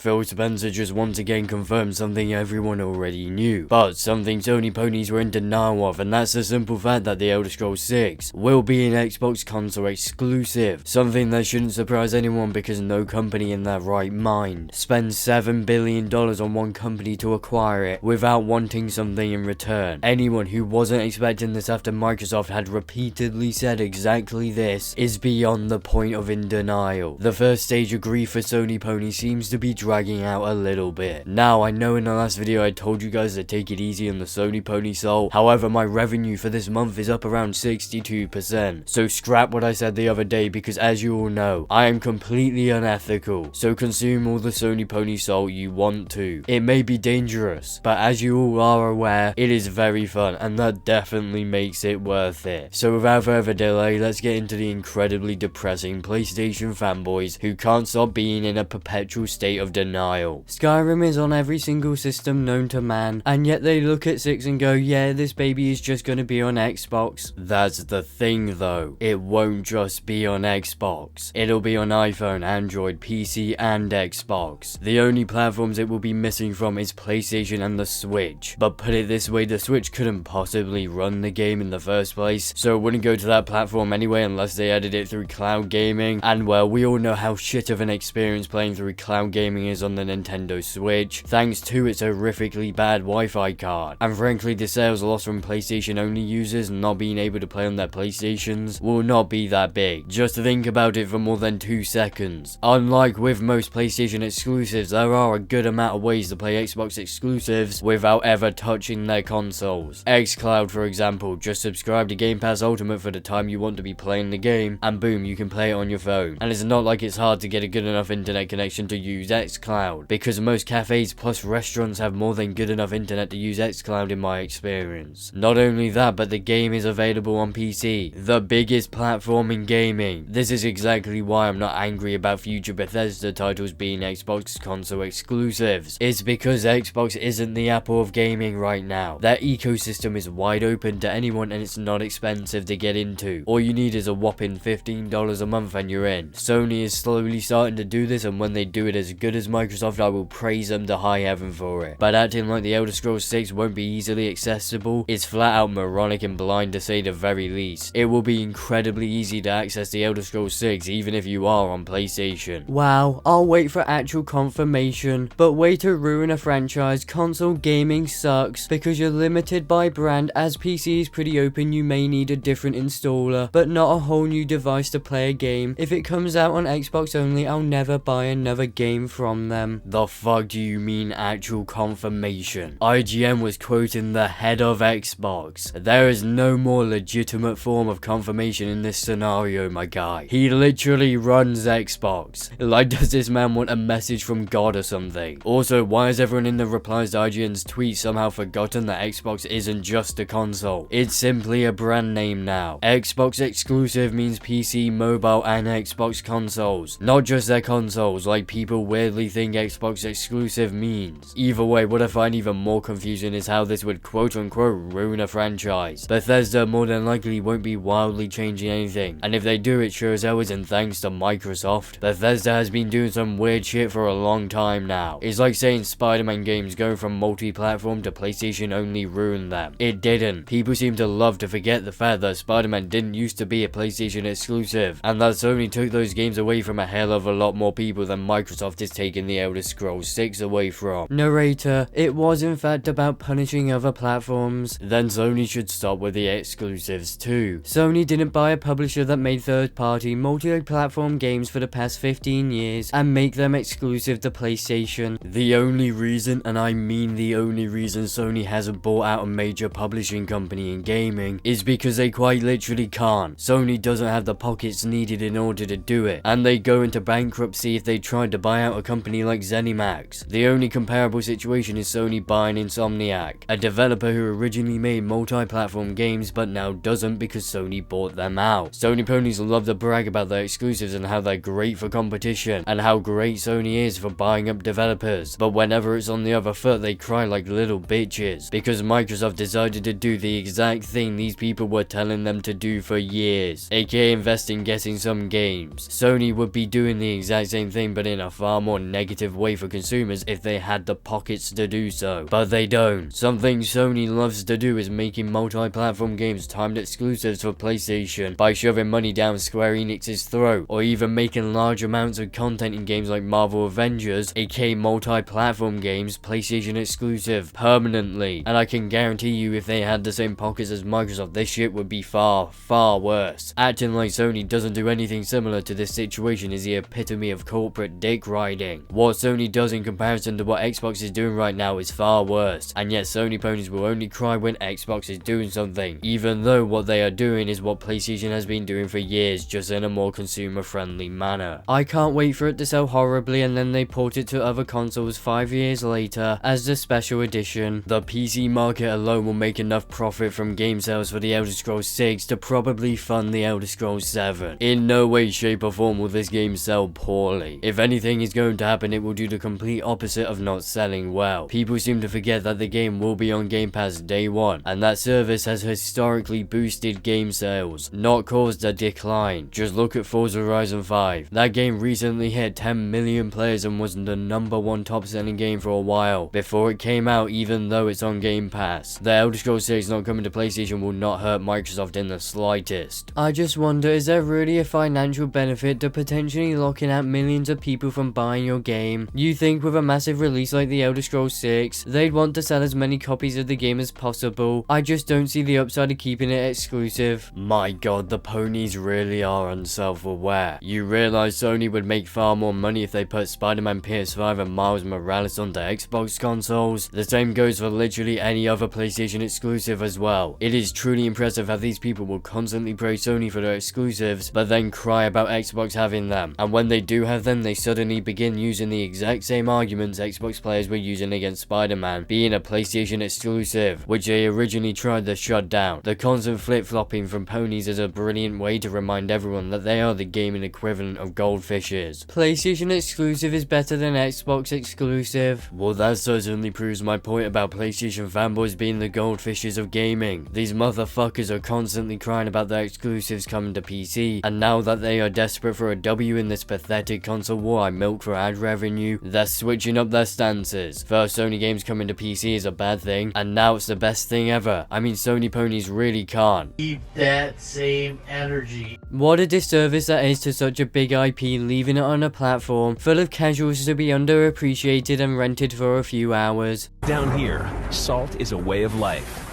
Phil Spencer just once again confirmed something everyone already knew, but something Sony ponies were in denial of, and that's the simple fact that The Elder Scrolls 6 will be an Xbox console exclusive. Something that shouldn't surprise anyone because no company in their right mind spends $7 billion on one company to acquire it without wanting something in return. Anyone who wasn't expecting this after Microsoft had repeatedly said exactly this is beyond the point of in denial. The first stage of grief for Sony pony seems to be dragging out a little bit. Now, I know in the last video I told you guys to take it easy on the Sony pony soul, however my revenue for this month is up around 62%, so scrap what I said the other day because as you all know, I am completely unethical, so consume all the Sony pony soul you want to. It may be dangerous, but as you all are aware, it is very fun and that definitely makes it worth it. So without further delay, let's get into the incredibly depressing PlayStation fanboys who can't stop being in a perpetual state of denial. Skyrim is on every single system known to man, and yet they look at 6 and go, yeah, this baby is just gonna be on Xbox. That's the thing though, it won't just be on Xbox. It'll be on iPhone, Android, PC and Xbox. The only platforms it will be missing from is PlayStation and the Switch. But put it this way, the Switch couldn't possibly run the game in the first place, so it wouldn't go to that platform anyway unless they added it through cloud gaming, and well, we all know how shit of an experience playing through cloud gaming is on the Nintendo Switch, thanks to its horrifically bad Wi-Fi card. And frankly, the sales loss from PlayStation only users not being able to play on their PlayStations will not be that big. Just think about it for more than 2 seconds. Unlike with most PlayStation exclusives, there are a good amount of ways to play Xbox exclusives without ever touching their consoles. xCloud, for example, just subscribe to Game Pass Ultimate for the time you want to be playing the game, and boom, you can play it on your phone. And it's not like it's hard to get a good enough internet connection to use xCloud, because most cafes plus restaurants have more than good enough internet to use xCloud in my experience. Not only that, but the game is available on PC, the biggest platform in gaming. This is exactly why I'm not angry about future Bethesda titles being Xbox console exclusives. It's because Xbox isn't the Apple of gaming right now. Their ecosystem is wide open to anyone and it's not expensive to get into. All you need is a whopping $15 a month and you're in. Sony is slowly starting to do this, and when they do it as good as Microsoft, I will praise them to high heaven for it. But acting like The Elder Scrolls 6 won't be easily accessible is flat out moronic and blind to say the very least. It will be incredibly easy to access The Elder Scrolls 6 even if you are on PlayStation. Wow, I'll wait for actual confirmation, but way to ruin a franchise. Console gaming sucks because you're limited by brand. As PC is pretty open, you may need a different installer, but not a whole new device to play a game. If it comes out on Xbox only, I'll never buy another game from them. The fuck do you mean actual confirmation? IGN was quoting the head of Xbox. There is no more legitimate form of confirmation in this scenario, my guy. He literally runs Xbox. Like, does this man want a message from God or something? Also, why has everyone in the replies to IGN's tweet somehow forgotten that Xbox isn't just a console? It's simply a brand name now. Xbox exclusive means PC, mobile, and Xbox consoles. Not just their consoles, like people weirdly think Xbox exclusive means. Either way, what I find even more confusing is how this would quote-unquote ruin a franchise. Bethesda more than likely won't be wildly changing anything, and if they do, it sure as hell isn't thanks to Microsoft. Bethesda has been doing some weird shit for a long time now. It's like saying Spider-Man games going from multi-platform to PlayStation only ruined them. It didn't. People seem to love to forget the fact that Spider-Man didn't used to be a PlayStation exclusive, and that Sony took those games away from a hell of a lot more people than Microsoft is taking The Elder Scrolls 6 away from. Narrator, it was in fact about punishing other platforms. Then Sony should stop with the exclusives too. Sony didn't buy a publisher that made third-party multi-platform games for the past 15 years and make them exclusive to PlayStation. The only reason, and I mean the only reason, Sony hasn't bought out a major publishing company in gaming is because they quite literally can't. Sony doesn't have the pockets needed in order to do it, and they go into bankruptcy if they tried to buy out a company like ZeniMax. The only comparable situation is Sony buying Insomniac, a developer who originally made multi-platform games but now doesn't because Sony bought them out. Sony ponies love to brag about their exclusives and how they're great for competition and how great Sony is for buying up developers, but whenever it's on the other foot they cry like little bitches because Microsoft decided to do the exact thing these people were telling them to do for years, aka invest in getting some games. Sony would be doing the exact same thing but in a far more negative way for consumers if they had the pockets to do so. But they don't. Something Sony loves to do is making multi-platform games timed exclusives for PlayStation by shoving money down Square Enix's throat, or even making large amounts of content in games like Marvel Avengers, aka multi-platform games, PlayStation exclusive permanently. And I can guarantee you, if they had the same pockets as Microsoft, this shit would be far, far worse. Acting like Sony doesn't do anything similar to this situation is the epitome of corporate dick riding. What Sony does in comparison to what Xbox is doing right now is far worse, and yet Sony ponies will only cry when Xbox is doing something, even though what they are doing is what PlayStation has been doing for years, just in a more consumer friendly manner. I can't wait for it to sell horribly and then they port it to other consoles 5 years later as the special edition. The PC market alone will make enough profit from game sales for the Elder Scrolls 6 to probably fund the Elder Scrolls 7. In no way, shape or form will this game sell poorly. If anything is going to happen, it will do the complete opposite of not selling well. People seem to forget that the game will be on Game Pass day one, and that service has historically boosted game sales, not caused a decline. Just look at Forza Horizon 5. That game recently hit 10 million players and was the #1 top selling game for a while before it came out, even though it's on Game Pass. The Elder Scrolls 6 not coming to PlayStation will not hurt Microsoft in the slightest. I just wonder, is there really a financial benefit to potentially locking out millions of people from buying your game? You think with a massive release like the Elder Scrolls 6, they'd want to sell as many copies of the game as possible? I just don't see the upside of keeping it exclusive. My god, the ponies really are unself-aware. You realize Sony would make far more money if they put Spider-Man PS5 and Miles Morales onto Xbox consoles? The same goes for literally any other PlayStation exclusive as well. It is truly impressive how these people will constantly praise Sony for their exclusives, but then cry about Xbox having them. And when they do have them, they suddenly begin using the exact same arguments Xbox players were using against Spider-Man being a PlayStation exclusive, which they originally tried to shut down. The constant flip-flopping from ponies is a brilliant way to remind everyone that they are the gaming equivalent of goldfishes. PlayStation exclusive is better than Xbox exclusive. Well, that certainly proves my point about PlayStation fanboys being the goldfishes of gaming. These motherfuckers are constantly crying about their exclusives coming to PC, and now that they are desperate for a W in this pathetic console war I milk for ad revenue, they're switching up their stances. First, Sony games coming to PC is a bad thing, and now it's the best thing ever. I mean, Sony ponies really can't keep that same energy. What a disservice that is to such a big IP, leaving it on a platform full of casuals to be underappreciated and rented for a few hours. Down here, salt is a way of life.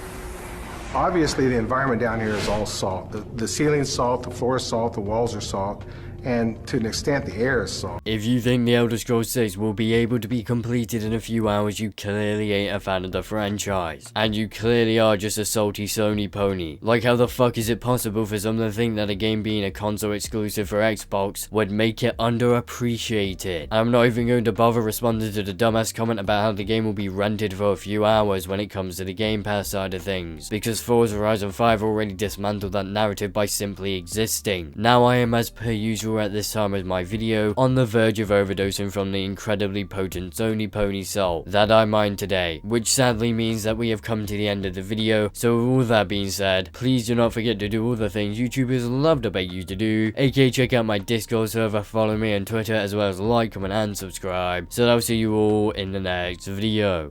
Obviously, the environment down here is all salt. The ceiling's salt, the floor is salt, the walls are salt, and to an extent, the air is salt. If you think the Elder Scrolls 6 will be able to be completed in a few hours, you clearly ain't a fan of the franchise. And you clearly are just a salty Sony pony. Like, how the fuck is it possible for someone to think that a game being a console exclusive for Xbox would make it underappreciated? I'm not even going to bother responding to the dumbass comment about how the game will be rented for a few hours when it comes to the Game Pass side of things, because Forza Horizon 5 already dismantled that narrative by simply existing. Now I am, as per usual at this time of my video, on the verge of overdosing from the incredibly potent Sony pony salt that I mined today, which sadly means that we have come to the end of the video. So with all that being said, please do not forget to do all the things YouTubers love to beg you to do, aka check out my Discord server, follow me on Twitter, as well as like, comment and subscribe. So I'll see you all in the next video.